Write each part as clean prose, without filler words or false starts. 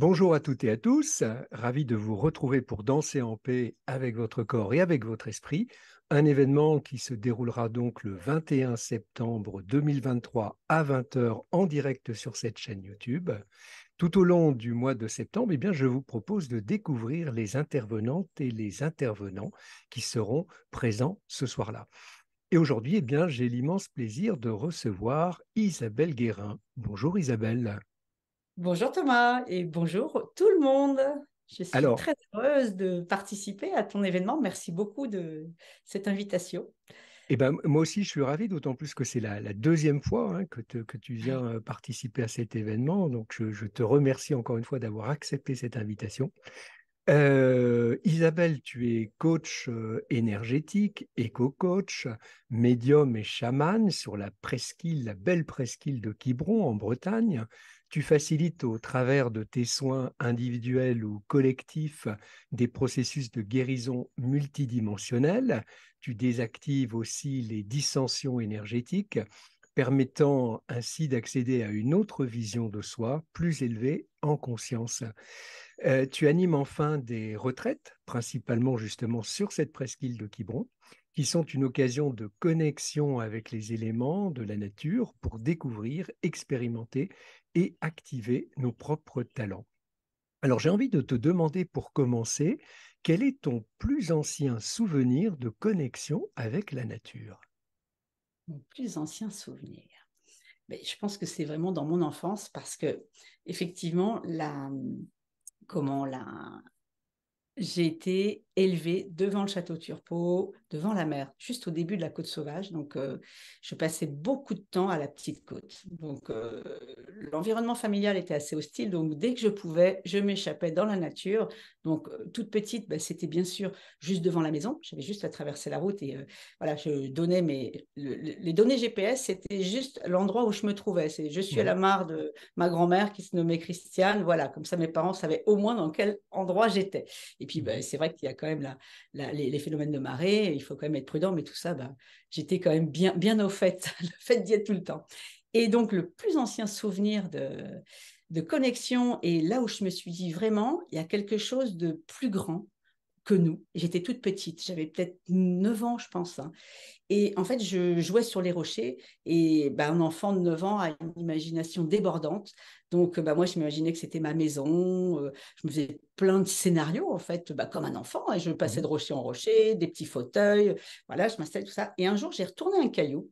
Bonjour à toutes et à tous, ravi de vous retrouver pour danser en paix avec votre corps et avec votre esprit. Un événement qui se déroulera donc le 21 septembre 2023 à 20 heures en direct sur cette chaîne YouTube. Tout au long du mois de septembre, eh bien, je vous propose de découvrir les intervenantes et les intervenants qui seront présents ce soir-là. Et aujourd'hui, eh bien, j'ai l'immense plaisir de recevoir Isabelle Guérin. Bonjour Isabelle. Bonjour Thomas et bonjour tout le monde. Je suis Alors, très heureuse de participer à ton événement. Merci beaucoup de cette invitation. eh ben, moi aussi, je suis ravi, d'autant plus que c'est la deuxième fois que tu viens Ouais. participer à cet événement. Donc, je te remercie encore une fois d'avoir accepté cette invitation. Isabelle, tu es coach énergétique, éco-coach, médium et chaman sur la presqu'île, la belle presqu'île de Quiberon en Bretagne. Tu facilites au travers de tes soins individuels ou collectifs des processus de guérison multidimensionnels. Tu désactives aussi les dissensions énergétiques, permettant ainsi d'accéder à une autre vision de soi, plus élevée en conscience. Tu animes enfin des retraites, principalement justement sur cette presqu'île de Quiberon, qui sont une occasion de connexion avec les éléments de la nature pour découvrir, expérimenter et activer nos propres talents. Alors j'ai envie de te demander pour commencer, quel est ton plus ancien souvenir de connexion avec la nature? Mon plus ancien souvenir. Mais je pense que c'est vraiment dans mon enfance parce que effectivement, comment la, j'ai été élevée devant le château Turpot, devant la mer, juste au début de la côte sauvage. Donc, je passais beaucoup de temps à la petite côte. Donc, l'environnement familial était assez hostile. Donc, dès que je pouvais, je m'échappais dans la nature. Donc, toute petite, ben, c'était bien sûr juste devant la maison. J'avais juste à traverser la route et voilà, je donnais les données GPS, c'était juste l'endroit où je me trouvais. Je suis à Mhm. la mare de ma grand-mère qui se nommait Christiane. Voilà, comme ça, mes parents savaient au moins dans quel endroit j'étais. Et puis, bah, Mhm. c'est vrai qu'il y a quand même les phénomènes de marée, il faut quand même être prudent, mais tout ça, bah, j'étais quand même bien au fait, le fait d'y être tout le temps. Et donc, le plus ancien souvenir de connexion, et là où je me suis dit vraiment, il y a quelque chose de plus grand que nous. J'étais toute petite, j'avais peut-être 9 ans, je pense, hein. Et en fait, je jouais sur les rochers et bah, un enfant de 9 ans a une imagination débordante. Donc, bah, moi, je m'imaginais que c'était ma maison. Je me faisais plein de scénarios, en fait, bah, comme un enfant. Et je passais de Mhm. rocher en rocher, des petits fauteuils. Voilà, je m'installais tout ça. Et un jour, j'ai retourné un caillou.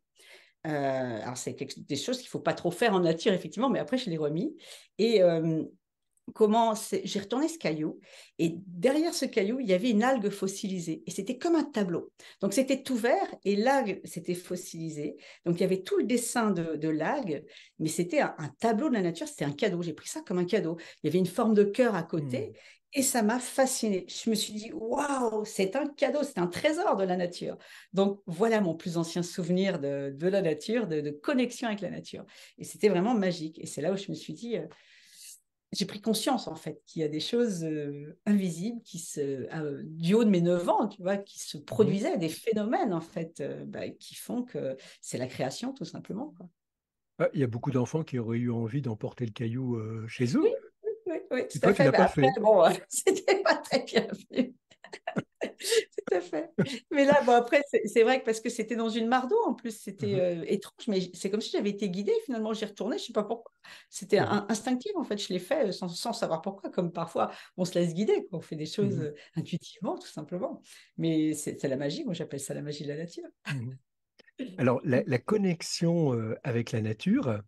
Alors, c'est des choses qu'il ne faut pas trop faire en nature, effectivement, mais après, je l'ai remis. Et j'ai retourné ce caillou et derrière ce caillou, il y avait une algue fossilisée et c'était comme un tableau. Donc c'était tout vert et l'algue s'était fossilisée. Donc il y avait tout le dessin de l'algue, mais c'était un tableau de la nature, c'était un cadeau. J'ai pris ça comme un cadeau. Il y avait une forme de cœur à côté Mhm. et ça m'a fascinée. Je me suis dit, waouh, c'est un cadeau, c'est un trésor de la nature. Donc voilà mon plus ancien souvenir de la nature, de connexion avec la nature. Et c'était vraiment magique. Et c'est là où je me suis dit, j'ai pris conscience en fait qu'il y a des choses invisibles du haut de mes 9 ans, tu vois, qui se Mhm. produisaient, des phénomènes en fait bah, qui font que c'est la création tout simplement, quoi. Ah, il y a beaucoup d'enfants qui auraient eu envie d'emporter le caillou chez eux. Oui, oui, Et tout à toi, tu fait. l'as Mais pas après, fait. bon, c'était pas très bien vu. Tout à fait. Mais là, bon, après, c'est vrai que parce que c'était dans une mare d'eau, en plus, c'était Mhm. étrange, mais c'est comme si j'avais été guidée. Finalement, j'y retournais, je sais pas pourquoi. C'était Mhm. instinctif, en fait. Je l'ai fait sans savoir pourquoi, comme parfois on se laisse guider, quoi. On fait des choses Mhm. intuitivement, tout simplement. Mais c'est la magie, moi j'appelle ça la magie de la nature. Mhm. Alors, la connexion avec la nature,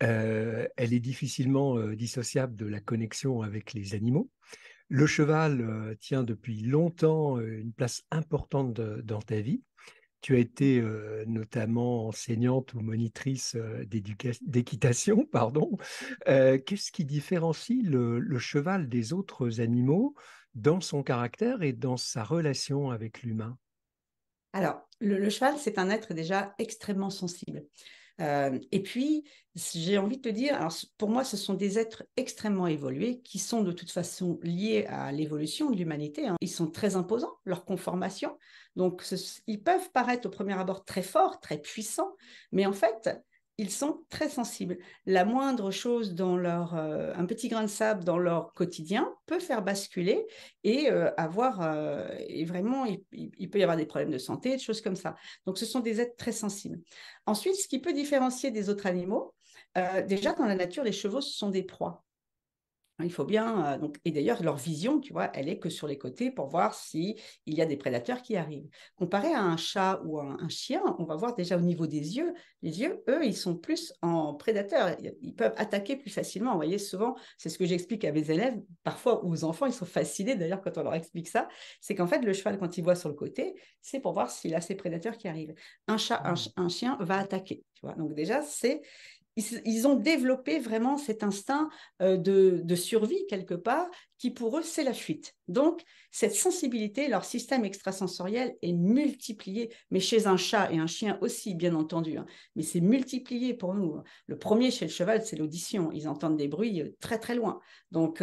elle est difficilement dissociable de la connexion avec les animaux. Le cheval tient depuis longtemps une place importante dans ta vie. Tu as été notamment enseignante ou monitrice d'équitation, pardon. Qu'est-ce qui différencie le cheval des autres animaux dans son caractère et dans sa relation avec l'humain? Alors, le cheval, c'est un être déjà extrêmement sensible. Et puis, j'ai envie de te dire, alors pour moi, ce sont des êtres extrêmement évolués qui sont de toute façon liés à l'évolution de l'humanité, hein. Ils sont très imposants, leur conformation. Donc, ils peuvent paraître au premier abord très forts, très puissants, mais en fait, ils sont très sensibles. La moindre chose dans un petit grain de sable dans leur quotidien peut faire basculer et et vraiment, il peut y avoir des problèmes de santé, des choses comme ça. Donc, ce sont des êtres très sensibles. Ensuite, ce qui peut différencier des autres animaux, déjà dans la nature, les chevaux, ce sont des proies. Il faut bien, et d'ailleurs, leur vision, tu vois, elle est que sur les côtés pour voir s'il y a des prédateurs qui arrivent. Comparé à un chat ou un chien, on va voir déjà au niveau des yeux. Les yeux, eux, ils sont plus en prédateurs. Ils peuvent attaquer plus facilement. Vous voyez, souvent, c'est ce que j'explique à mes élèves, parfois aux enfants, ils sont fascinés d'ailleurs quand on leur explique ça. C'est qu'en fait, le cheval, quand il voit sur le côté, c'est pour voir s'il a ses prédateurs qui arrivent. Un chat, un chien va attaquer. Tu vois. Donc déjà, ils ont développé vraiment cet instinct de survie quelque part, qui pour eux, c'est la fuite. Donc, cette sensibilité, leur système extrasensoriel est multiplié, mais chez un chat et un chien aussi, bien entendu, hein, mais c'est multiplié pour nous. Le premier chez le cheval, c'est l'audition. Ils entendent des bruits très, très loin. Donc,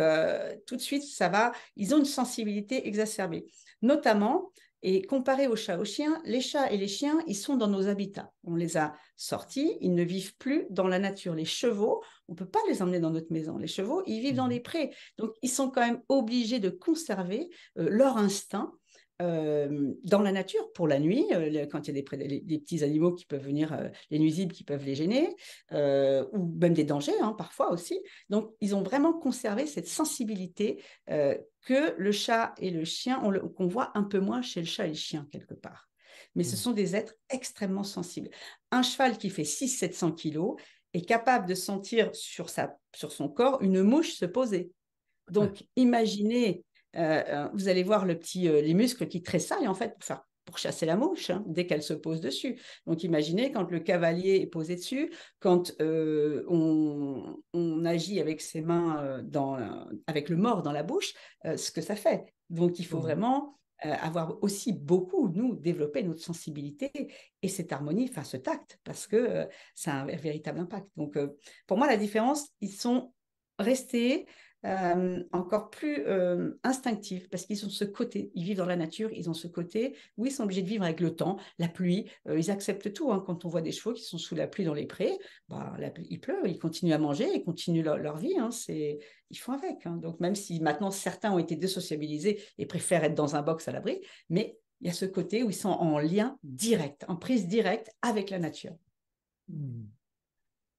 tout de suite, ça va. Ils ont une sensibilité exacerbée. Notamment, et comparé aux chats, aux chiens, les chats et les chiens, ils sont dans nos habitats. On les a sortis, ils ne vivent plus dans la nature. Les chevaux, on ne peut pas les emmener dans notre maison. Les chevaux, ils vivent dans les prés. Donc, ils sont quand même obligés de conserver leur instinct dans la nature pour la nuit, quand il y a des petits animaux qui peuvent venir, les nuisibles qui peuvent les gêner, ou même des dangers parfois aussi. Donc, ils ont vraiment conservé cette sensibilité que le chat et le chien, qu'on voit un peu moins chez le chat et le chien quelque part. Mais ce sont des êtres extrêmement sensibles. Un cheval qui fait 600-700 kilos est capable de sentir sur son corps une mouche se poser. Donc, imaginez, vous allez voir les muscles qui tressaillent en fait pour chasser la mouche dès qu'elle se pose dessus. Donc, imaginez quand le cavalier est posé dessus, quand on agit avec ses mains avec le mors dans la bouche, ce que ça fait. Donc, il faut vraiment avoir aussi beaucoup, nous, développer notre sensibilité et cette harmonie, enfin ce tact, parce que ça a un véritable impact. Donc, pour moi, la différence, ils sont restés encore plus instinctifs parce qu'ils ont ce côté, ils vivent dans la nature, ils ont ce côté où ils sont obligés de vivre avec le temps, la pluie, ils acceptent tout. Quand on voit des chevaux qui sont sous la pluie dans les prés, il pleut, ils continuent à manger, ils continuent leur vie, ils font avec. Donc même si maintenant certains ont été désociabilisés et préfèrent être dans un box à l'abri, mais il y a ce côté où ils sont en lien direct, en prise directe avec la nature.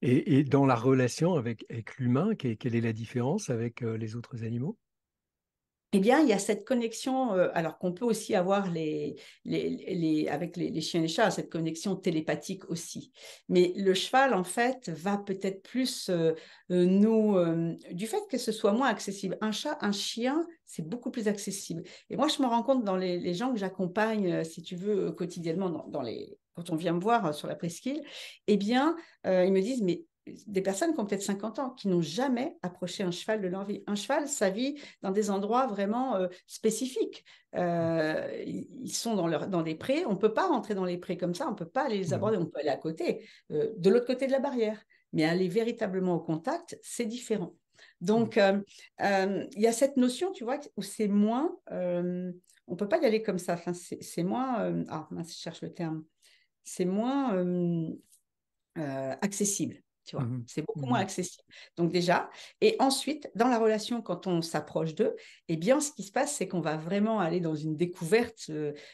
Et dans la relation avec l'humain, quelle est la différence avec les autres animaux? Eh bien, il y a cette connexion, alors qu'on peut aussi avoir avec les chiens et les chats, cette connexion télépathique aussi. Mais le cheval, en fait, va peut-être plus du fait que ce soit moins accessible. Un chat, un chien, c'est beaucoup plus accessible. Et moi, je me rends compte dans les gens que j'accompagne, si tu veux, quotidiennement, quand on vient me voir sur la presqu'île, eh bien, ils me disent, mais des personnes qui ont peut-être 50 ans, qui n'ont jamais approché un cheval de leur vie. Un cheval, ça vit dans des endroits vraiment spécifiques. Ils sont dans des prés. On ne peut pas rentrer dans les prés comme ça. On ne peut pas aller les aborder. On peut aller à côté, de l'autre côté de la barrière. Mais aller véritablement au contact, c'est différent. Donc, il y a cette notion, tu vois, où c'est moins... on ne peut pas y aller comme ça. Enfin, c'est moins... mince, je cherche le terme. C'est moins accessible. Tu vois, c'est beaucoup moins accessible. Donc déjà, et ensuite, dans la relation, quand on s'approche d'eux, eh bien, ce qui se passe, c'est qu'on va vraiment aller dans une découverte,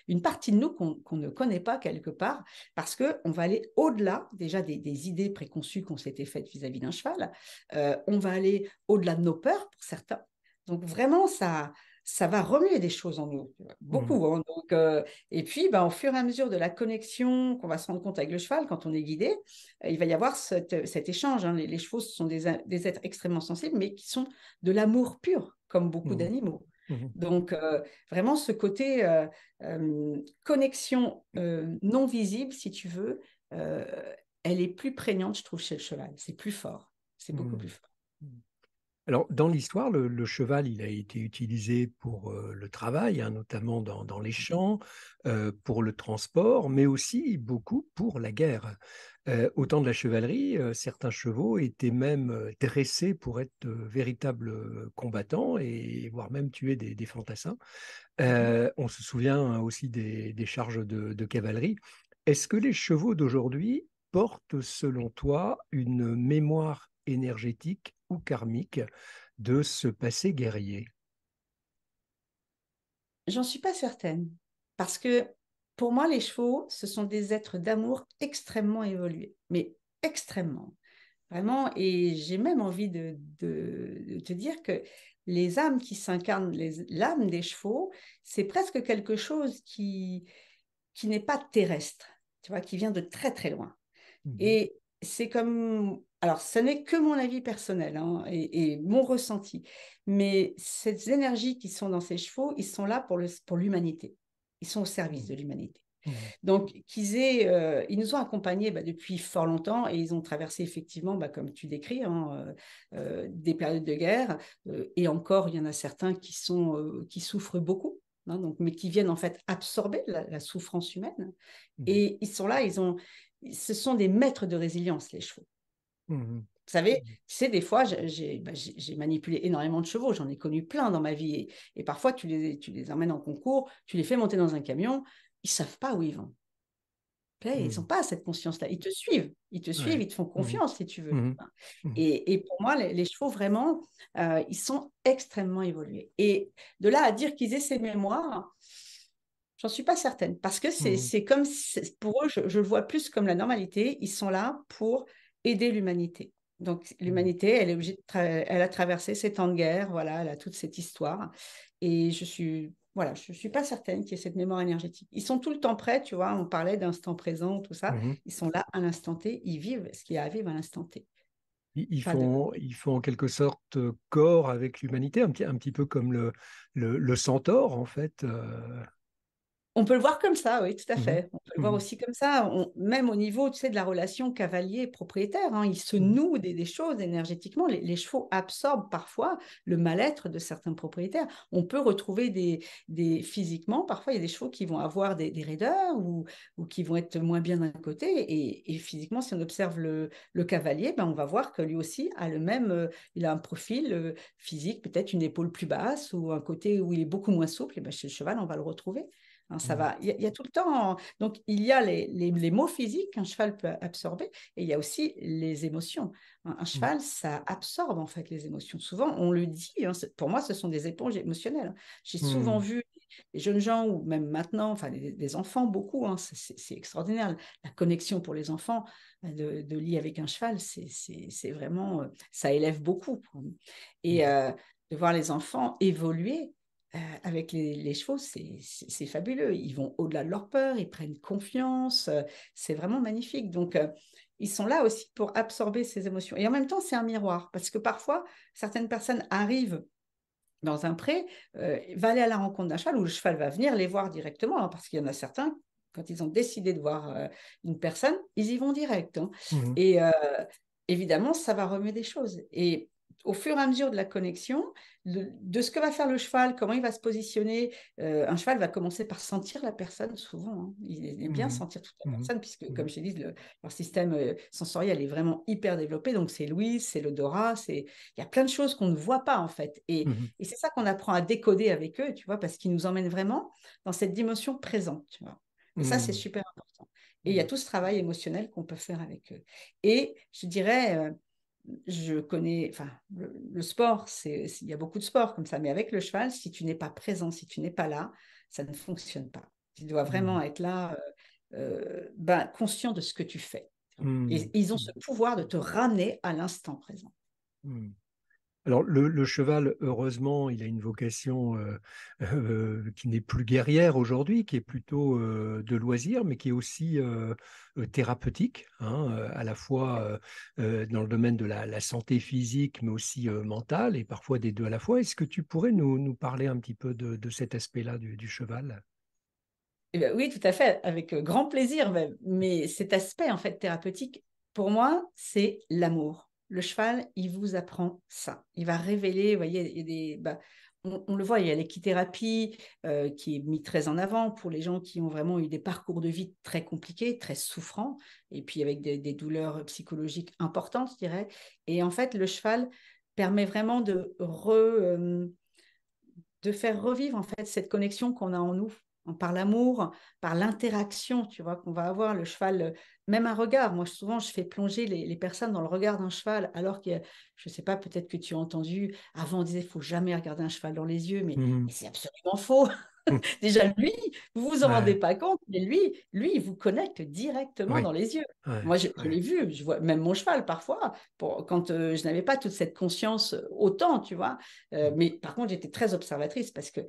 une partie de nous qu'on ne connaît pas quelque part, parce qu'on va aller au-delà déjà des idées préconçues qu'on s'était faites vis-à-vis d'un cheval. On va aller au-delà de nos peurs pour certains. Donc vraiment, ça va remuer des choses en nous, beaucoup. Donc, et puis, au fur et à mesure de la connexion qu'on va se rendre compte avec le cheval, quand on est guidé, il va y avoir cet échange. Les chevaux, ce sont des êtres extrêmement sensibles, mais qui sont de l'amour pur, comme beaucoup d'animaux. Donc, vraiment, ce côté connexion non visible, si tu veux, elle est plus prégnante, je trouve, chez le cheval. C'est plus fort. C'est beaucoup plus fort. Alors, dans l'histoire, le cheval, il a été utilisé pour le travail, notamment dans les champs, pour le transport, mais aussi beaucoup pour la guerre. Au temps de la chevalerie, certains chevaux étaient même dressés pour être de véritables combattants et voire même tuer des fantassins. On se souvient aussi des charges de cavalerie. Est-ce que les chevaux d'aujourd'hui porte, selon toi, une mémoire énergétique ou karmique de ce passé guerrier? J'en suis pas certaine. Parce que pour moi, les chevaux, ce sont des êtres d'amour extrêmement évolués. Mais extrêmement. Vraiment. Et j'ai même envie de te dire que les âmes qui s'incarnent, l'âme des chevaux, c'est presque quelque chose qui n'est pas terrestre, tu vois, qui vient de très très loin. Mhm. Et c'est comme, alors ce n'est que mon avis personnel hein, et mon ressenti, mais ces énergies qui sont dans ces chevaux, ils sont là pour l'humanité. Ils sont au service de l'humanité. Mhm. Donc, ils nous ont accompagnés depuis fort longtemps et ils ont traversé effectivement, comme tu décris, hein, des périodes de guerre. Et encore, il y en a certains qui souffrent beaucoup, hein, donc, mais qui viennent en fait absorber la souffrance humaine. Mhm. Et ils sont là, ce sont des maîtres de résilience, les chevaux. Mhm. Vous savez, tu sais, des fois, j'ai manipulé énormément de chevaux, j'en ai connu plein dans ma vie. Et parfois, tu les emmènes en concours, tu les fais monter dans un camion, ils ne savent pas où ils vont. Ils n'ont Mhm. pas cette conscience-là. Ils te suivent, Ouais. ils te font Mhm. confiance si tu veux. Mhm. Mhm. Et pour moi, les chevaux, vraiment, ils sont extrêmement évolués. Et de là à dire qu'ils aient ces mémoires, j'en suis pas certaine. Parce que Mhm. c'est comme, pour eux, je le vois plus comme la normalité. Ils sont là pour aider l'humanité. Donc, Mhm. l'humanité, elle est obligée elle a traversé ces temps de guerre, voilà, elle a toute cette histoire. Et voilà, je suis pas certaine qu'il y ait cette mémoire énergétique. Ils sont tout le temps prêts, tu vois, on parlait d'instant présent, tout ça. Mhm. Ils sont là à l'instant T, ils vivent ce qu'il y a à vivre à l'instant T. Ils Pas de... ils font en quelque sorte corps avec l'humanité, un petit peu comme le centaure, en fait. On peut le voir comme ça, oui, tout à Mhm. fait. On peut le voir Mhm. aussi comme ça. Même au niveau, tu sais, de la relation cavalier-propriétaire, hein, ils se Mhm. nouent des choses énergétiquement. Les chevaux absorbent parfois le mal-être de certains propriétaires. On peut retrouver physiquement, parfois, il y a des chevaux qui vont avoir des raideurs ou qui vont être moins bien d'un côté. Et physiquement, si on observe le cavalier, on va voir que lui aussi a il a un profil physique, peut-être une épaule plus basse ou un côté où il est beaucoup moins souple. Et chez le cheval, on va le retrouver. Hein, ça Mhm. va. Il y a tout le temps. Donc, il y a les mots physiques qu'un cheval peut absorber et il y a aussi les émotions. Un Mhm. cheval, ça absorbe en fait les émotions. Souvent, on le dit, hein, pour moi, ce sont des éponges émotionnelles. J'ai souvent Mhm. vu des jeunes gens ou même maintenant, enfin des enfants, beaucoup, hein, c'est extraordinaire. La connexion pour les enfants de lier avec un cheval, c'est vraiment, ça élève beaucoup. Et de voir les enfants évoluer avec les chevaux, c'est fabuleux. Ils vont au-delà de leur peur, ils prennent confiance. C'est vraiment magnifique. Donc, ils sont là aussi pour absorber ces émotions. Et en même temps, c'est un miroir parce que parfois, certaines personnes arrivent dans un pré, va aller à la rencontre d'un cheval ou le cheval va venir les voir directement hein, parce qu'il y en a certains, quand ils ont décidé de voir une personne, ils y vont direct. Hein. Mhm. Et évidemment, ça va remuer des choses. Et au fur et à mesure de la connexion, de ce que va faire le cheval, comment il va se positionner, un cheval va commencer par sentir la personne souvent. Hein. Il aime bien Mhm. sentir toute la Mhm. personne, puisque, comme Mhm. je t'ai dit, leur système sensoriel est vraiment hyper développé. Donc, c'est l'ouïe, c'est l'odorat, il y a plein de choses qu'on ne voit pas, en fait. Mhm. Et c'est ça qu'on apprend à décoder avec eux, tu vois, parce qu'ils nous emmènent vraiment dans cette dimension présente, tu vois. Et ça, c'est Mhm. super important. Et il y a tout ce travail émotionnel qu'on peut faire avec eux. Et je dirais, je connais, enfin, le sport, il y a beaucoup de sports comme ça, mais avec le cheval, si tu n'es pas présent, si tu n'es pas là, ça ne fonctionne pas. Tu dois vraiment Mhm. être là, conscient de ce que tu fais. Et Mhm. ils ont ce pouvoir de te ramener à l'instant présent. Mhm. Alors, le cheval, heureusement, il a une vocation qui n'est plus guerrière aujourd'hui, qui est plutôt de loisir, mais qui est aussi thérapeutique, hein, à la fois dans le domaine de la santé physique, mais aussi mentale, et parfois des deux à la fois. Est-ce que tu pourrais nous parler un petit peu de cet aspect-là du cheval? Eh ben oui, tout à fait, avec grand plaisir même. Mais cet aspect en fait thérapeutique, pour moi, c'est l'amour. Le cheval, il vous apprend ça. Il va révéler, vous voyez, il y a on le voit, il y a l'équithérapie qui est mise très en avant pour les gens qui ont vraiment eu des parcours de vie très compliqués, très souffrants, et puis avec des douleurs psychologiques importantes, je dirais. Et en fait, le cheval permet vraiment de faire revivre en fait cette connexion qu'on a en nous par l'amour, par l'interaction, tu vois, qu'on va avoir, le cheval, même un regard. Moi, souvent, je fais plonger les personnes dans le regard d'un cheval, alors que, je ne sais pas, peut-être que tu as entendu, avant, on disait, il ne faut jamais regarder un cheval dans les yeux, mais Mhm. c'est absolument faux. Déjà, lui, vous vous en rendez Ouais, pas compte, mais lui, il vous connecte directement oui, dans les yeux. ouais, Moi, je ouais. l'ai vu, je vois même mon cheval parfois, quand je n'avais pas toute cette conscience autant, tu vois. Mais par contre, j'étais très observatrice parce que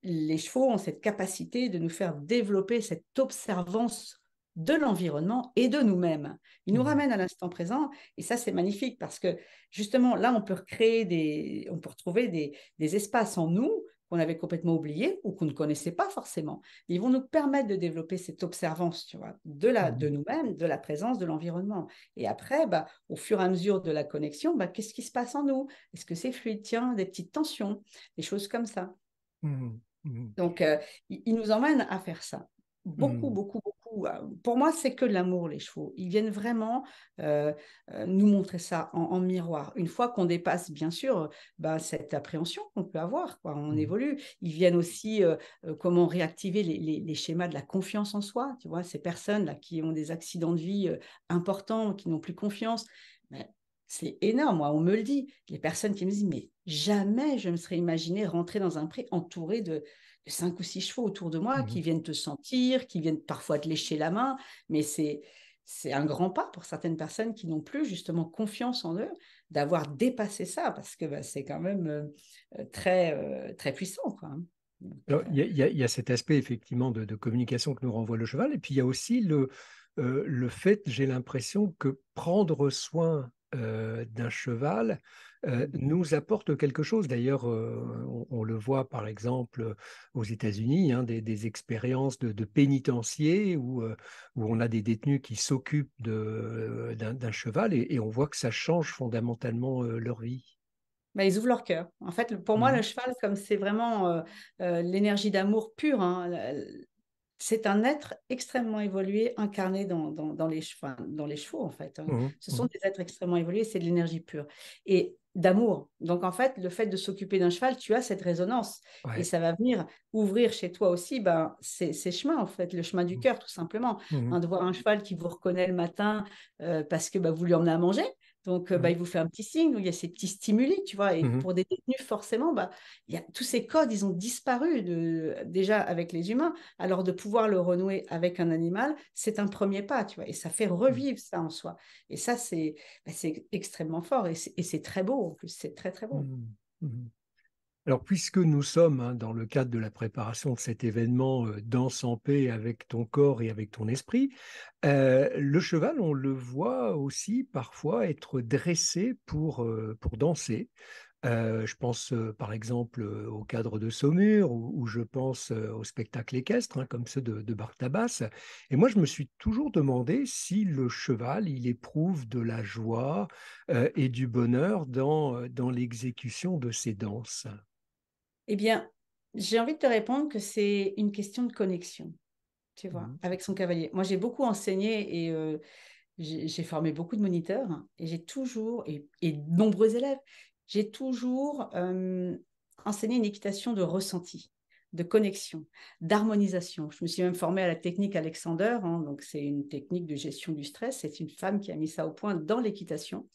les chevaux ont cette capacité de nous faire développer cette observance de l'environnement et de nous-mêmes. Ils nous Mhm. ramènent à l'instant présent et ça, c'est magnifique parce que justement, là, on peut recréer on peut retrouver des espaces en nous qu'on avait complètement oubliés ou qu'on ne connaissait pas forcément. Ils vont nous permettre de développer cette observance, tu vois, de Mhm. nous-mêmes, de la présence, de l'environnement. Et après, bah, au fur et à mesure de la connexion, bah, qu'est-ce qui se passe en nous? Est-ce que c'est fluide? Tiens, des petites tensions, des choses comme ça. Mhm. Mhm. Donc, ils nous emmènent à faire ça. Beaucoup, Mhm. beaucoup, beaucoup. Pour moi, c'est que de l'amour, les chevaux. Ils viennent vraiment euh, nous montrer ça en miroir. Une fois qu'on dépasse, bien sûr, bah, cette appréhension qu'on peut avoir, quoi, on Mhm. évolue. Ils viennent aussi comment réactiver les schémas de la confiance en soi. Tu vois, ces personnes-là qui ont des accidents de vie importants, qui n'ont plus confiance. Ben, c'est énorme, moi, on me le dit. Les personnes qui me disent, mais jamais je me serais imaginé rentrer dans un pré entouré de 5 ou 6 chevaux autour de moi Mhm. qui viennent te sentir, qui viennent parfois te lécher la main, mais c'est un grand pas pour certaines personnes qui n'ont plus justement confiance en eux d'avoir dépassé ça parce que bah, c'est quand même très puissant, quoi, hein. Donc, Alors, il y a cet aspect effectivement de communication que nous renvoie le cheval, et puis il y a aussi le fait, j'ai l'impression que prendre soin d'un cheval nous apporte quelque chose. D'ailleurs, on le voit par exemple aux États-Unis, hein, des expériences de pénitenciers où on a des détenus qui s'occupent d'un cheval et on voit que ça change fondamentalement leur vie. bah, ils ouvrent leur cœur. En fait, pour moi, le Mhm. cheval, comme c'est vraiment l'énergie d'amour pure, hein, c'est un être extrêmement évolué, incarné dans les chevaux, en fait, hein. Mhm. Ce sont Mhm. des êtres extrêmement évolués, c'est de l'énergie pure. Et d'amour. Donc, en fait, le fait de s'occuper d'un cheval, tu as cette résonance. Et Ouais. ça va venir ouvrir chez toi aussi ben, ces chemins, en fait, le chemin du cœur, tout simplement. Mhm. Hein, de voir un cheval qui vous reconnaît le matin parce que bah, vous lui emmenez à manger. Donc, bah, Mhm. il vous fait un petit signe, donc il y a ces petits stimuli, tu vois. Et Mhm. pour des détenus, forcément, bah, il y a, tous ces codes, ils ont disparu déjà avec les humains. Alors, de pouvoir le renouer avec un animal, c'est un premier pas, tu vois. Et ça fait Mhm. revivre ça en soi. Et ça, c'est extrêmement fort. Et c'est très beau, en plus. C'est très, très beau. Mhm. Mhm. Alors, puisque nous sommes hein, dans le cadre de la préparation de cet événement Danse en paix avec ton corps et avec ton esprit, le cheval, on le voit aussi parfois être dressé pour danser. Je pense par exemple au cadre de Saumur ou je pense aux spectacles équestres hein, comme ceux de Barthabas. Et moi, je me suis toujours demandé si le cheval, il éprouve de la joie et du bonheur dans l'exécution de ses danses. Eh bien, j'ai envie de te répondre que c'est une question de connexion, tu vois, Mhm. avec son cavalier. Moi, j'ai beaucoup enseigné et j'ai formé beaucoup de moniteurs hein, et j'ai toujours, et de nombreux élèves, j'ai toujours enseigné une équitation de ressenti, de connexion, d'harmonisation. Je me suis même formée à la technique Alexander, hein, donc c'est une technique de gestion du stress. C'est une femme qui a mis ça au point dans l'équitation.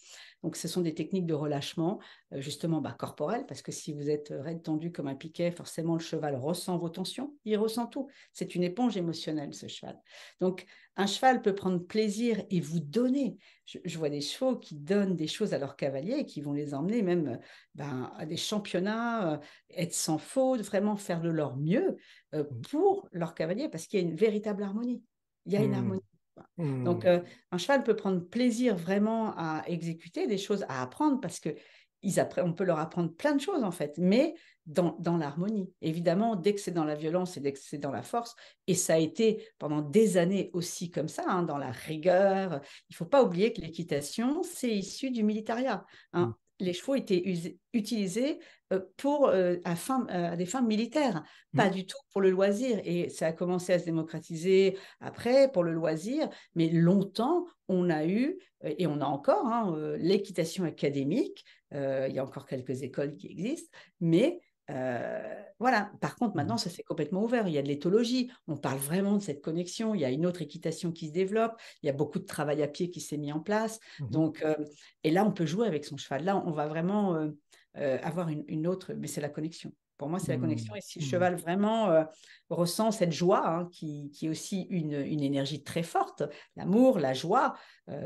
Donc, ce sont des techniques de relâchement, justement corporel, parce que si vous êtes raide tendu comme un piquet, forcément le cheval ressent vos tensions, il ressent tout. C'est une éponge émotionnelle, ce cheval. Donc, un cheval peut prendre plaisir et vous donner. Je vois des chevaux qui donnent des choses à leurs cavaliers et qui vont les emmener même à des championnats, être sans faute, vraiment faire de leur mieux pour leurs cavaliers, parce qu'il y a une véritable harmonie. Il y a une Mhm. harmonie. Donc, Mhm. un cheval peut prendre plaisir vraiment à exécuter des choses, à apprendre, parce que on peut leur apprendre plein de choses, en fait, mais dans l'harmonie. Évidemment, dès que c'est dans la violence et dès que c'est dans la force, et ça a été pendant des années aussi comme ça, hein, dans la rigueur, il ne faut pas oublier que l'équitation, c'est issu du militaria, Mhm. hein. Les chevaux étaient utilisés à des fins militaires, pas Mhm. du tout pour le loisir. Et ça a commencé à se démocratiser après pour le loisir, mais longtemps, on a eu, et on a encore, hein, l'équitation académique. Il y a encore quelques écoles qui existent, mais voilà. Par contre, Mhm. maintenant, ça s'est complètement ouvert. Il y a de l'éthologie. On parle vraiment de cette connexion. Il y a une autre équitation qui se développe. Il y a beaucoup de travail à pied qui s'est mis en place. Mhm. Donc, et là, on peut jouer avec son cheval. Là, on va vraiment avoir une autre, mais c'est la connexion. Pour moi, c'est la connexion. Mhm. Et si le Mhm. cheval vraiment ressent cette joie, hein, qui est aussi une énergie très forte, l'amour, la joie,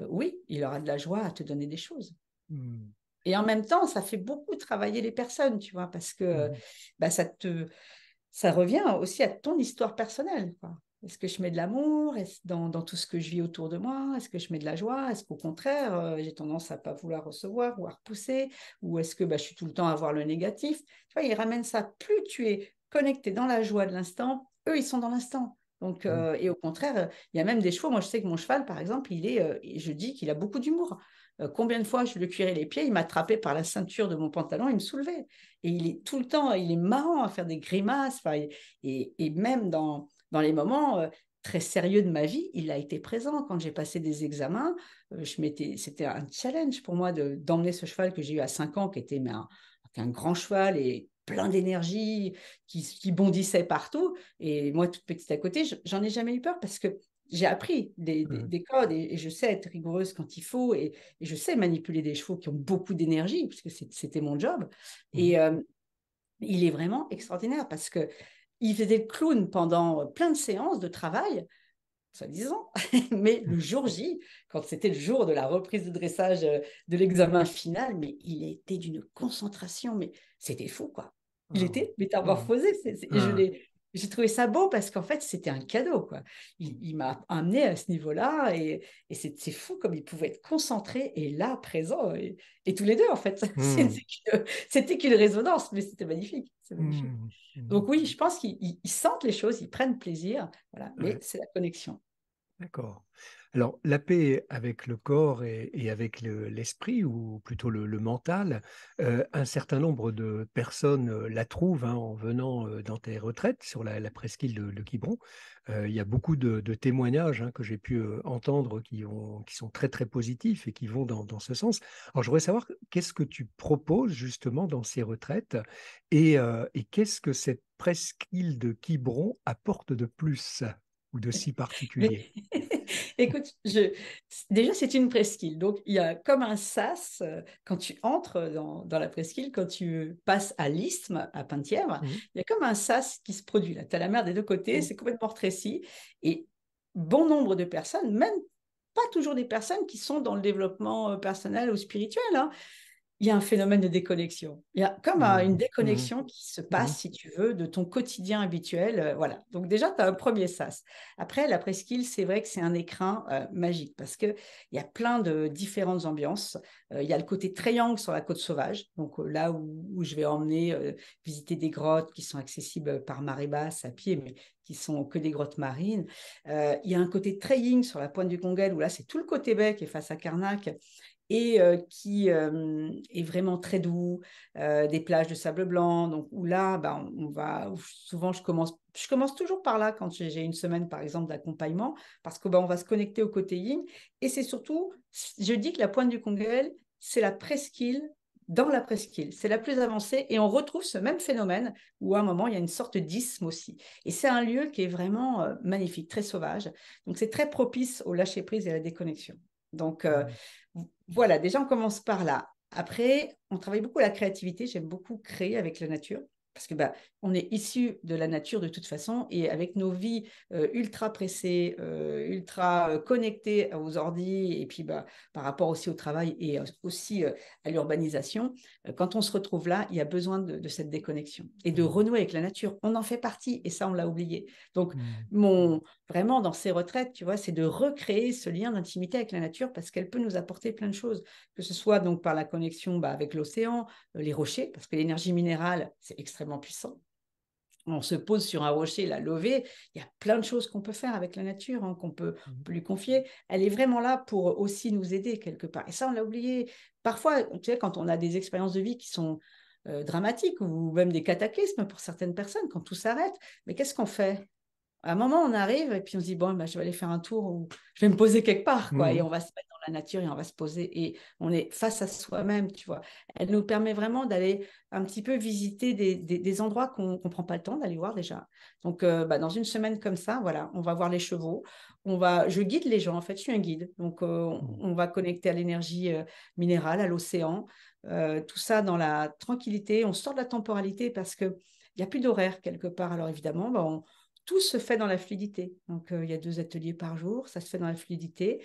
oui, il aura de la joie à te donner des choses. Mhm. Et en même temps, ça fait beaucoup travailler les personnes, tu vois, parce que Mhm. bah, ça revient aussi à ton histoire personnelle, quoi. Est-ce que je mets de l'amour dans tout ce que je vis autour de moi? Est-ce que je mets de la joie? Est-ce qu'au contraire, j'ai tendance à ne pas vouloir recevoir ou à repousser? Ou est-ce que bah, je suis tout le temps à voir le négatif? Tu vois, ils ramènent ça. Plus tu es connecté dans la joie de l'instant, eux, ils sont dans l'instant. Donc, Mhm. et au contraire, il y a même des chevaux. Moi, je sais que mon cheval, par exemple, je dis qu'il a beaucoup d'humour. Combien de fois je lui cuirais les pieds, il m'attrapait par la ceinture de mon pantalon, il me soulevait. Et il est tout le temps, il est marrant à faire des grimaces. Et même dans les moments très sérieux de ma vie, il a été présent. Quand j'ai passé des examens, c'était un challenge pour moi d'emmener ce cheval que j'ai eu à 5 ans, qui était un grand cheval et plein d'énergie, qui bondissait partout. Et moi, toute petite à côté, j'en ai jamais eu peur parce que j'ai appris Mhm. des codes et je sais être rigoureuse quand il faut et je sais manipuler des chevaux qui ont beaucoup d'énergie, puisque c'était mon job. Mhm. Et il est vraiment extraordinaire parce que il faisait le clown pendant plein de séances de travail, soi-disant, mais le jour J, quand c'était le jour de la reprise de dressage de l'examen final, mais il était d'une concentration, mais c'était fou, quoi. Il Ah. était Mhm. métamorphosé. Et Ah. j'ai trouvé ça beau parce qu'en fait, c'était un cadeau, quoi. Il m'a amené à ce niveau-là et c'est fou comme il pouvait être concentré et là, présent. Et tous les deux, en fait, Mhm. c'était qu'une résonance, mais c'était magnifique. C'est magnifique. Mhm. Mhm. Donc oui, je pense qu'ils sentent les choses, ils prennent plaisir, voilà, mais Ouais. c'est la connexion. D'accord. Alors, la paix avec le corps et avec l'esprit, ou plutôt le mental, un certain nombre de personnes la trouvent hein, en venant dans tes retraites sur la presqu'île de Quiberon. Il y a beaucoup de témoignages hein, que j'ai pu entendre qui sont très, très positifs et qui vont dans ce sens. Alors, je voudrais savoir qu'est-ce que tu proposes justement dans ces retraites et qu'est-ce que cette presqu'île de Quiberon apporte de plus ou de si Mais particulier. écoute, déjà, c'est une presqu'île. Donc, il y a comme un sas quand tu entres dans la presqu'île, quand tu passes à l'isthme, à Penthièvre, Mhm. il y a comme un sas qui se produit là. Tu as la mer des deux côtés, c'est complètement rétréci. Et bon nombre de personnes, même pas toujours des personnes qui sont dans le développement personnel ou spirituel, hein, il y a un phénomène de déconnexion. Il y a comme une Mhm. Mhm. déconnexion qui se passe, Mhm. si tu veux, de ton quotidien habituel. Voilà. Donc déjà, tu as un premier sas. Après, la presqu'île, c'est vrai que c'est un écrin magique parce qu'il y a plein de différentes ambiances. Il y a le côté triangle sur la côte sauvage, donc là où je vais emmener visiter des grottes qui sont accessibles par marée basse à pied, mais qui sont que des grottes marines. Il y a un côté traying sur la pointe du Conguel, où là, c'est tout le côté baie qui est face à Carnac et qui est vraiment très doux, des plages de sable blanc. Donc, où là, bah, souvent, je commence toujours par là quand j'ai une semaine, par exemple, d'accompagnement, parce que bah, on va se connecter au côté yin. Et c'est surtout, je dis que la pointe du Conguel, c'est la presqu'île dans la presqu'île. C'est la plus avancée et on retrouve ce même phénomène où à un moment, il y a une sorte d'isthme aussi. Et c'est un lieu qui est vraiment magnifique, très sauvage. Donc, c'est très propice au lâcher-prise et à la déconnexion. Donc, voilà, déjà, on commence par là. Après, on travaille beaucoup la créativité. J'aime beaucoup créer avec la nature parce que bah, on est issu de la nature de toute façon et avec nos vies ultra pressées, ultra connectées aux ordis et puis bah, par rapport aussi au travail et aussi à l'urbanisation, quand on se retrouve là, il y a besoin de cette déconnexion et de Mhm. renouer avec la nature. On en fait partie et ça, on l'a oublié. Donc, Mhm. vraiment, dans ces retraites, tu vois, c'est de recréer ce lien d'intimité avec la nature parce qu'elle peut nous apporter plein de choses, que ce soit donc par la connexion bah, avec l'océan, les rochers, parce que l'énergie minérale, c'est extrêmement puissant. On se pose sur un rocher, la lever, il y a plein de choses qu'on peut faire avec la nature, hein, on peut lui confier. Elle est vraiment là pour aussi nous aider quelque part. Et ça, on l'a oublié. Parfois, tu sais, quand on a des expériences de vie qui sont dramatiques ou même des cataclysmes pour certaines personnes, quand tout s'arrête, mais qu'est-ce qu'on fait? À un moment, on arrive et puis on se dit, bon, bah, je vais aller faire un tour ou je vais me poser quelque part, quoi. Et Mhm. on va se mettre dans la nature et on va se poser et on est face à soi-même, tu vois. Elle nous permet vraiment d'aller un petit peu visiter des endroits qu'on ne prend pas le temps d'aller voir déjà. Donc, bah, dans une semaine comme ça, voilà, on va voir les chevaux. Je guide les gens, en fait, je suis un guide. Donc, on va connecter à l'énergie minérale, à l'océan. Tout ça dans la tranquillité. On sort de la temporalité parce que il n'y a plus d'horaire quelque part. Alors évidemment, bah, tout se fait dans la fluidité. Donc, il y a 2 ateliers par jour, ça se fait dans la fluidité.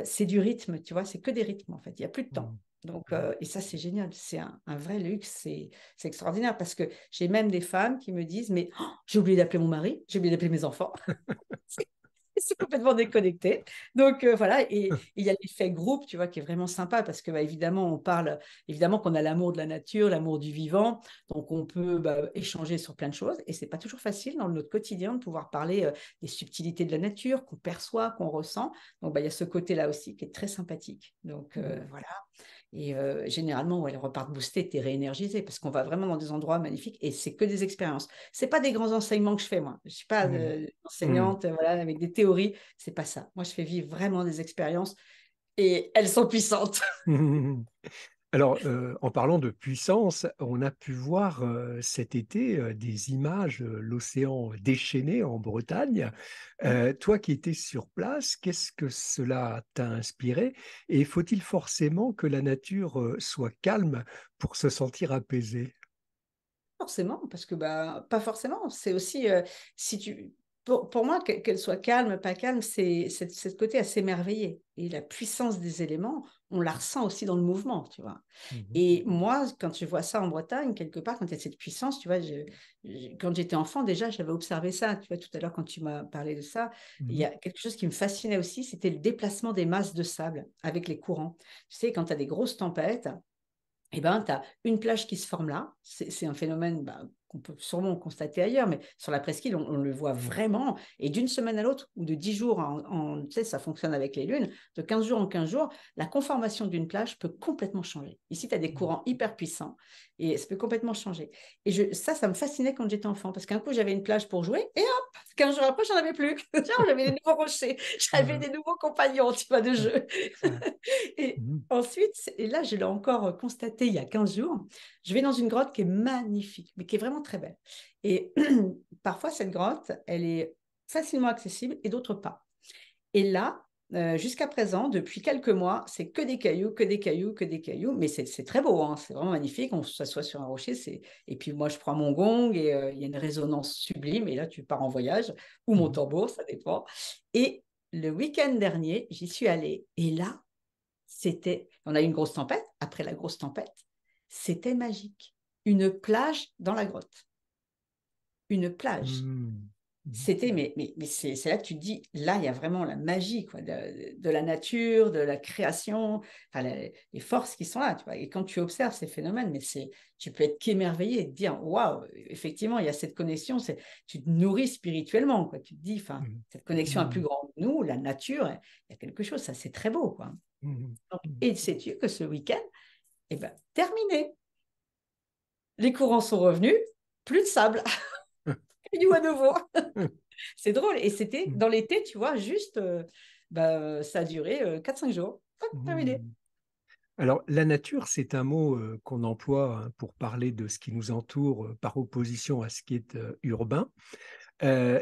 C'est du rythme, tu vois, c'est que des rythmes, en fait. Il n'y a plus de temps. Donc, et ça, c'est génial. C'est un vrai luxe. C'est extraordinaire parce que j'ai même des femmes qui me disent, mais oh, j'ai oublié d'appeler mon mari, j'ai oublié d'appeler mes enfants. C'est complètement déconnecté. Donc voilà, et il y a l'effet groupe, tu vois, qui est vraiment sympa parce que bah, évidemment, on parle, évidemment qu'on a l'amour de la nature, l'amour du vivant, donc on peut bah, échanger sur plein de choses et c'est pas toujours facile dans notre quotidien de pouvoir parler des subtilités de la nature qu'on perçoit, qu'on ressent. Donc bah, il y a ce côté-là aussi qui est très sympathique. Donc voilà. Et généralement, ouais, elles repartent boostées, tu es réénergisé parce qu'on va vraiment dans des endroits magnifiques et c'est que des expériences. C'est pas des grands enseignements que je fais, moi. Je suis pas Mhm. Mhm. enseignante voilà, avec des théories. C'est pas ça. Moi, je fais vivre vraiment des expériences et elles sont puissantes. Mhm. Alors, en parlant de puissance, on a pu voir cet été des images, l'océan déchaîné en Bretagne. Toi qui étais sur place, qu'est-ce que cela t'a inspiré? Et faut-il forcément que la nature soit calme pour se sentir apaisé? Forcément, parce que bah, pas forcément. C'est aussi, si tu, pour moi, qu'elle soit calme, pas calme, c'est ce côté à s'émerveiller. Et la puissance des éléments, on la ressent aussi dans le mouvement, tu vois. Mhm. Et moi, quand je vois ça en Bretagne, quelque part, quand il y a cette puissance, tu vois, quand j'étais enfant, déjà, j'avais observé ça. Tu vois, tout à l'heure, quand tu m'as parlé de ça, il y Mhm. a quelque chose qui me fascinait aussi, c'était le déplacement des masses de sable avec les courants. Tu sais, quand tu as des grosses tempêtes, eh ben, tu as une plage qui se forme là. C'est un phénomène bah, qu'on peut sûrement constater ailleurs, mais sur la presqu'île, on le voit vraiment. Et d'une semaine à l'autre, ou de 10 jours, tu sais, ça fonctionne avec les lunes, de 15 jours en 15 jours, la conformation d'une plage peut complètement changer. Ici, tu as des courants hyper puissants et ça peut complètement changer. Et ça me fascinait quand j'étais enfant, parce qu'un coup, j'avais une plage pour jouer et hop, 15 jours après, j'en avais plus. J'avais des nouveaux rochers, j'avais Ouais, des nouveaux compagnons, tu vois, de ouais, jeu. ouais. Et Mhm. ensuite, et là, je l'ai encore constaté il y a 15 jours, je vais dans une grotte qui est magnifique, mais qui est vraiment très belle. Et parfois, cette grotte, elle est facilement accessible et d'autres pas. Et là, jusqu'à présent, depuis quelques mois, c'est que des cailloux, que des cailloux, que des cailloux. Mais c'est très beau, hein, c'est vraiment magnifique. On s'assoit sur un rocher. Et puis moi, je prends mon gong et il y a une résonance sublime. Et là, tu pars en voyage ou mon Mhm. tambour, ça dépend. Et le week-end dernier, j'y suis allée. Et là, on a eu une grosse tempête. Après la grosse tempête, c'était magique. Une plage dans la grotte. Une plage. Mhm. C'était, mais c'est là que tu te dis, là, il y a vraiment la magie quoi, de la nature, de la création, enfin, les forces qui sont là. Tu vois. Et quand tu observes ces phénomènes, tu peux être qu'émerveillé et te dire, waouh, effectivement, il y a cette connexion, tu te nourris spirituellement. Quoi. Tu te dis, enfin, Mhm. cette connexion à plus Mhm. grand que nous, la nature, il y a quelque chose, ça, c'est très beau. Quoi. Mhm. Donc, Mhm. et sais-tu que ce week-end, eh ben, terminé. Les courants sont revenus, plus de sable, cailloux à nouveau. C'est drôle. Et c'était Mhm. dans l'été, tu vois, juste, bah, ça a duré 4-5 jours. Hop, terminé. Mhm. Alors, la nature, c'est un mot qu'on emploie hein, pour parler de ce qui nous entoure par opposition à ce qui est urbain.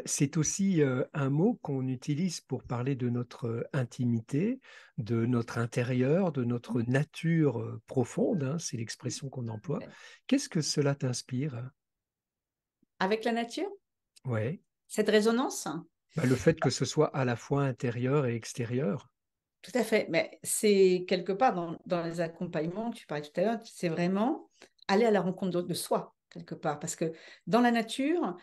C'est aussi un mot qu'on utilise pour parler de notre intimité, de notre intérieur, de notre nature profonde, hein, c'est l'expression qu'on emploie. Qu'est-ce que cela t'inspire? Avec la nature, Ouais. cette résonance, Bah, le fait que ce soit à la fois intérieur et extérieur. tout à fait. Mais c'est quelque part dans les accompagnements que tu parlais tout à l'heure, c'est vraiment aller à la rencontre de soi, quelque part. Parce que dans la nature,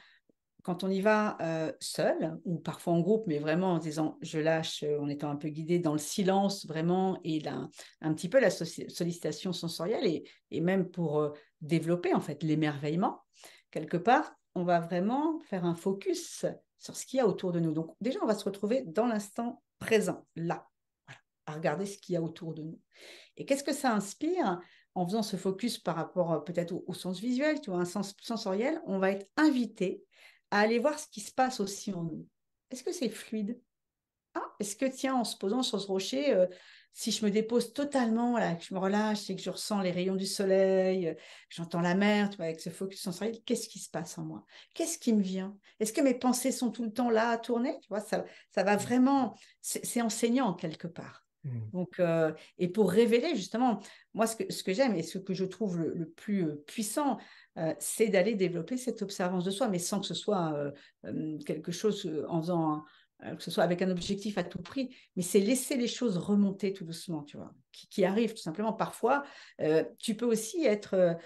quand on y va seul ou parfois en groupe, mais vraiment en disant je lâche, en étant un peu guidé dans le silence vraiment et un petit peu la sollicitation sensorielle et même pour développer en fait l'émerveillement, quelque part, on va vraiment faire un focus sur ce qu'il y a autour de nous. Donc déjà, on va se retrouver dans l'instant présent, là, voilà, à regarder ce qu'il y a autour de nous. Et qu'est-ce que ça inspire en faisant ce focus par rapport peut-être au sens visuel, tu vois, un sens sensoriel, on va être invité à aller voir ce qui se passe aussi en nous. est-ce que c'est fluide? Ah, est-ce que, tiens, en se posant sur ce rocher, si je me dépose totalement, là, que je me relâche et que je ressens les rayons du soleil, j'entends la mer, tu vois, avec ce focus sensoriel, qu'est-ce qui se passe en moi? Qu'est-ce qui me vient? Est-ce que mes pensées sont tout le temps là à tourner? Tu vois, ça va vraiment, c'est enseignant quelque part. Mm. Donc, et pour révéler justement, moi, ce que j'aime et ce que je trouve le plus puissant, c'est d'aller développer cette observance de soi, mais sans que ce soit quelque chose en faisant que ce soit avec un objectif à tout prix, mais c'est laisser les choses remonter tout doucement, tu vois, qui arrivent tout simplement. Parfois, tu peux aussi être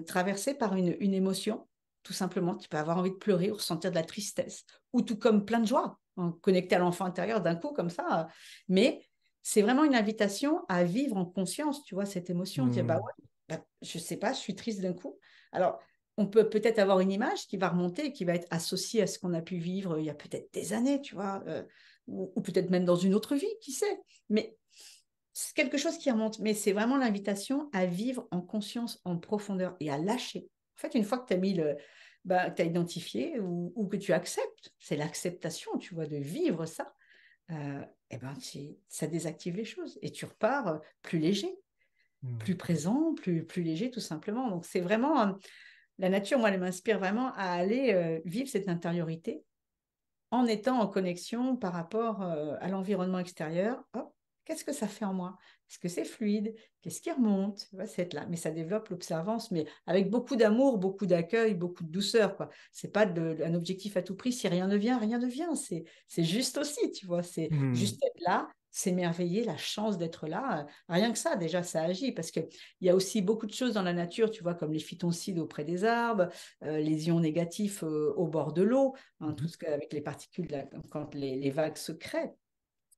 traversé par une émotion, tout simplement. Tu peux avoir envie de pleurer ou ressentir de la tristesse, ou tout comme plein de joie, hein, connecté à l'enfant intérieur d'un coup, comme ça. Mais c'est vraiment une invitation à vivre en conscience, tu vois, cette émotion, dire, bah Mm. ouais, bah, je sais pas, je suis triste d'un coup. Alors, on peut peut-être avoir une image qui va remonter et qui va être associée à ce qu'on a pu vivre il y a peut-être des années, tu vois, ou peut-être même dans une autre vie, qui sait. Mais c'est quelque chose qui remonte. Mais c'est vraiment l'invitation à vivre en conscience, en profondeur et à lâcher. En fait, une fois que tu as mis bah, que tu as identifié ou que tu acceptes, c'est l'acceptation, tu vois, de vivre ça, et ben, ça désactive les choses et tu repars plus léger, Mm. plus présent, plus léger, tout simplement. Donc, c'est vraiment la nature, moi, elle m'inspire vraiment à aller vivre cette intériorité en étant en connexion par rapport à l'environnement extérieur. Hop, qu'est-ce que ça fait en moi? Est-ce que c'est fluide? Qu'est-ce qui remonte? C'est être là. Mais ça développe l'observance, mais avec beaucoup d'amour, beaucoup d'accueil, beaucoup de douceur, quoi. C'est pas un objectif à tout prix. Si rien ne vient, rien ne vient. C'est juste aussi, tu vois. C'est Mm. juste être là, s'émerveiller, la chance d'être là. Rien que ça, déjà, ça agit parce qu'il y a aussi beaucoup de choses dans la nature, tu vois, comme les phytoncides auprès des arbres, les ions négatifs au bord de l'eau, hein, tout Mhm. ce avec les particules, là, quand les vagues se créent,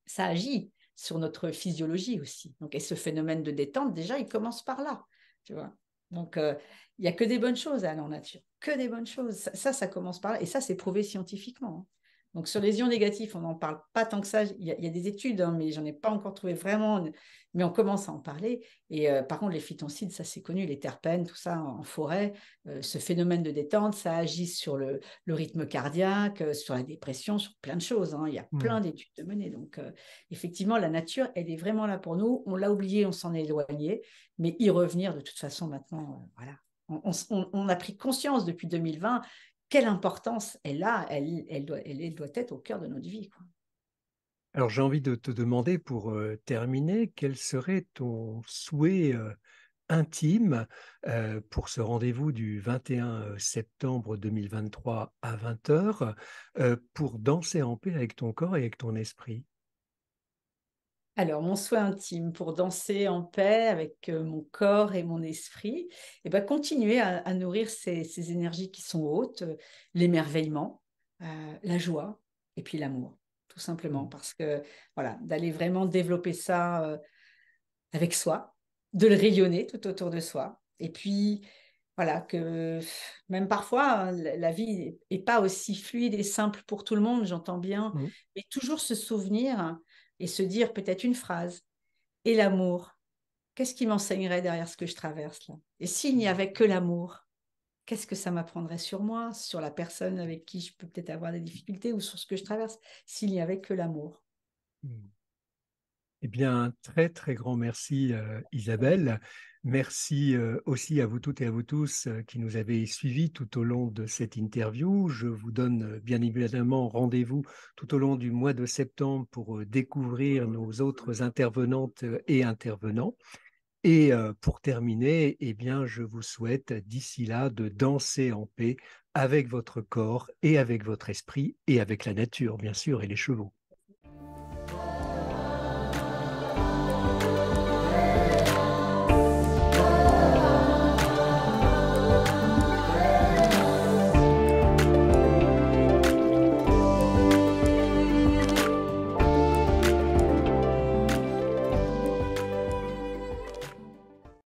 ça agit sur notre physiologie aussi. Donc, et ce phénomène de détente, déjà, il commence par là, tu vois. Donc, il n'y a que des bonnes choses à aller en nature, que des bonnes choses. Ça commence par là, et ça, c'est prouvé scientifiquement, hein. Donc, sur les ions négatifs, on n'en parle pas tant que ça. Il y a des études, hein, mais j'en ai pas encore trouvé vraiment. Mais on commence à en parler. Et par contre, les phytoncides, ça c'est connu, les terpènes, tout ça en forêt, ce phénomène de détente, ça agit sur le rythme cardiaque, sur la dépression, sur plein de choses, hein. Il y a Mm. plein d'études de menées. Donc, effectivement, la nature, elle est vraiment là pour nous. On l'a oublié, on s'en est éloigné, mais y revenir de toute façon maintenant, voilà. On a pris conscience depuis 2020 quelle importance elle a, elle doit être au cœur de notre vie, quoi. Alors j'ai envie de te demander pour terminer, quel serait ton souhait intime pour ce rendez-vous du 21 septembre 2023 à 20 heures pour danser en paix avec ton corps et avec ton esprit? Alors, mon souhait intime pour danser en paix avec mon corps et mon esprit, et ben, continuer à nourrir ces énergies qui sont hautes, l'émerveillement, la joie et puis l'amour, tout simplement. Mm. Parce que, voilà, d'aller vraiment développer ça avec soi, de le rayonner tout autour de soi. Et puis, voilà, que même parfois, hein, la vie n'est pas aussi fluide et simple pour tout le monde, j'entends bien, Mm. mais toujours se souvenir et se dire peut-être une phrase. Et l'amour, qu'est-ce qui m'enseignerait derrière ce que je traverse là? Et s'il n'y avait que l'amour, qu'est-ce que ça m'apprendrait sur moi, sur la personne avec qui je peux peut-être avoir des difficultés ou sur ce que je traverse, s'il n'y avait que l'amour? Mm. Eh bien, un très, très grand merci, Isabelle. Merci aussi à vous toutes et à vous tous qui nous avez suivis tout au long de cette interview. Je vous donne bien évidemment rendez-vous tout au long du mois de septembre pour découvrir nos autres intervenantes et intervenants. Et pour terminer, eh bien, je vous souhaite d'ici là de danser en paix avec votre corps et avec votre esprit et avec la nature, bien sûr, et les chevaux.